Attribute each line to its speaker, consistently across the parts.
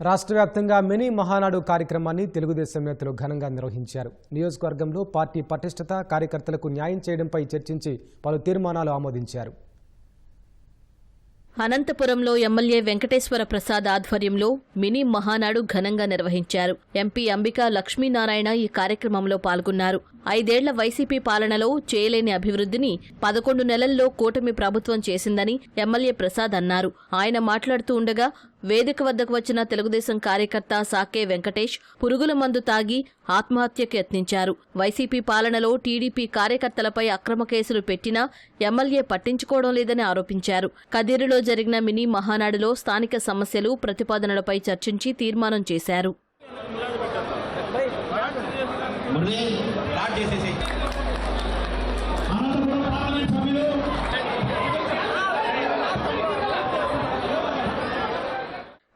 Speaker 1: రాష్ట్ర వ్యాప్తంగా మినీ మహానాడు కార్యక్రమాన్ని తెలుగుదేశం నేతలు ఘనంగా నిర్వహించారు. నియోజకవర్గంలో పార్టీ పటిష్టత, కార్యకర్తలకు న్యాయం చేయడంపై చర్చించి పలు తీర్మానాలు ఆమోదించారు.
Speaker 2: అనంతపురంలో ఎమ్మెల్యే వెంకటేశ్వర ప్రసాద్ ఆధ్వర్యంలో మినీ మహానాడు ఘనంగా నిర్వహించారు. ఎంపీ అంబికా లక్ష్మీనారాయణ ఈ కార్యక్రమంలో పాల్గొన్నారు. 5 ఏళ్ల వైసీపీ పాలనలో చేయలేని అభివృద్ధిని 11 నెలల్లో కూటమి ప్రభుత్వం చేసిందని ఎమ్మెల్యే ప్రసాద్ అన్నారు. ఆయన మాట్లాడుతూ ఉండగా వేదిక వద్దకు వచ్చిన తెలుగుదేశం కార్యకర్త సాకే వెంకటేష్ పురుగుల మందు తాగి ఆత్మహత్యకు యత్నించారు. వైసీపీ పాలనలో టీడీపీ కార్యకర్తలపై అక్రమ కేసులు పెట్టినా ఎమ్మెల్యే పట్టించుకోవడం లేదని ఆరోపించారు. కదిరిలో జరిగిన మినీ మహానాడులో స్థానిక సమస్యలు, ప్రతిపాదనలపై చర్చించి తీర్మానం చేశారు.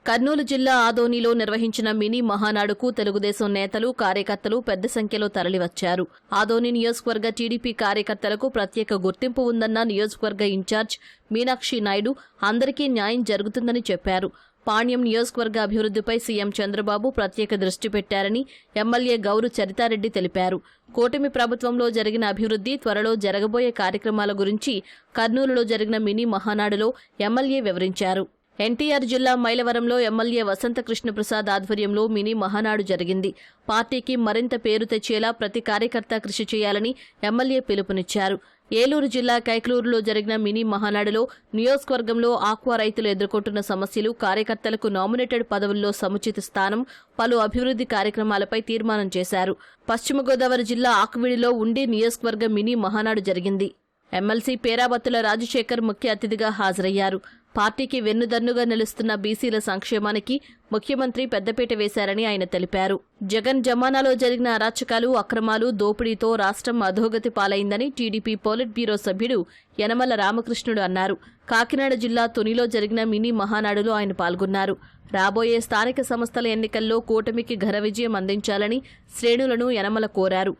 Speaker 2: కర్నూలు జిల్లా ఆదోనిలో నిర్వహించిన మినీ మహానాడుకు తెలుగుదేశం నేతలు, కార్యకర్తలు పెద్ద సంఖ్యలో తరలివచ్చారు. ఆదోని నియోజకవర్గ టీడీపీ కార్యకర్తలకు ప్రత్యేక గుర్తింపు ఉందన్న నియోజకవర్గ ఇన్ఛార్జ్ మీనాక్షి నాయుడు అందరికీ న్యాయం జరుగుతుందని చెప్పారు. పాణ్యం నియోజకవర్గ అభివృద్ధిపై సీఎం చంద్రబాబు ప్రత్యేక దృష్టి పెట్టారని ఎమ్మెల్యే గౌరు చరితారెడ్డి తెలిపారు. కూటమి ప్రభుత్వంలో జరిగిన అభివృద్ధి, త్వరలో జరగబోయే కార్యక్రమాల గురించి కర్నూలులో జరిగిన మినీ మహానాడులో ఎమ్మెల్యే వివరించారు. ఎన్టీఆర్ జిల్లా మైలవరంలో ఎమ్మెల్యే వసంత కృష్ణప్రసాద్ ఆధ్వర్యంలో మినీ మహానాడు జరిగింది. పార్టీకి మరింత పేరు తెచ్చేలా ప్రతి కార్యకర్త కృషి చేయాలని ఎమ్మెల్యే పిలుపునిచ్చారు. ఏలూరు జిల్లా కైకలూరులో జరిగిన మినీ మహానాడులో నియోజకవర్గంలో ఆక్వా రైతులు ఎదుర్కొంటున్న సమస్యలు, కార్యకర్తలకు నామినేటెడ్ పదవుల్లో సముచిత స్థానం, పలు అభివృద్ధి కార్యక్రమాలపై తీర్మానం చేశారు. పశ్చిమ గోదావరి జిల్లా ఆకువీడిలో ఉండి నియోజకవర్గ మినీ మహానాడు జరిగింది. ఎమ్మెల్సీ పేరాబత్తుల రాజశేఖర్ ముఖ్య అతిథిగా హాజరయ్యారు. పార్టీకి వెన్నుదన్నుగా నిలుస్తున్న బీసీల సంక్షేమానికి ముఖ్యమంత్రి పెద్దపీట వేశారని ఆయన తెలిపారు. జగన్ జమానాలో జరిగిన అరాచకాలు, అక్రమాలు, దోపిడీతో రాష్ట్రం అధోగతి పాలైందని టీడీపీ పోలిట్ బ్యూరో సభ్యుడు యనమల రామకృష్ణుడు అన్నారు. కాకినాడ జిల్లా తునిలో జరిగిన మినీ మహానాడులో ఆయన పాల్గొన్నారు. రాబోయే స్థానిక సంస్థల ఎన్నికల్లో కూటమికి ఘన విజయం అందించాలని శ్రేణులను యనమల కోరారు.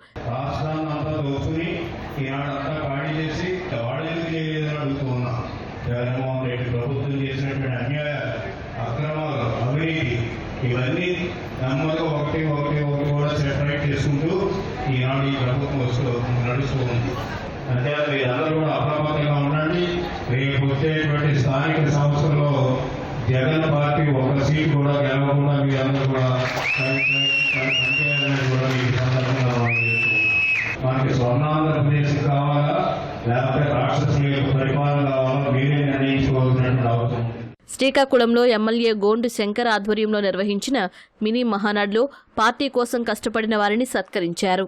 Speaker 3: జగన్మోహన్ రెడ్డి ప్రభుత్వం చేసినటువంటి అన్యాయ అక్రమాలు, అవినీతి ఇవన్నీ నెమ్మదిగా ఒకటి కూడా సెపరేట్ చేసుకుంటూ ఈనాడు ఈ ప్రభుత్వం నడుస్తూ ఉంది. అంటే మీరందరూ కూడా అప్రమత్తంగా ఉండండి. రేపు వచ్చేటువంటి స్థానిక సంస్థల్లో జగన్ పార్టీ ఒక సీట్ కూడా గెలవకుండా మీరందరూ కూడా పనిచేయాలని కూడా ఈ సందర్భంగా మనకి స్వర్ణాంధ్రప్రదేశ్ కావాలా లేకపోతే రాక్షసుల యొక్క పరిపాలన కావాలా మీరే నిర్ణయించుకోవాల్సినటువంటి అవసరం.
Speaker 2: శ్రీకాకుళంలో ఎమ్మెల్యే గోండు శంకర్ ఆధ్వర్యంలో నిర్వహించిన మినీ మహానాడులో పార్టీ కోసం కష్టపడిన వారిని సత్కరించారు.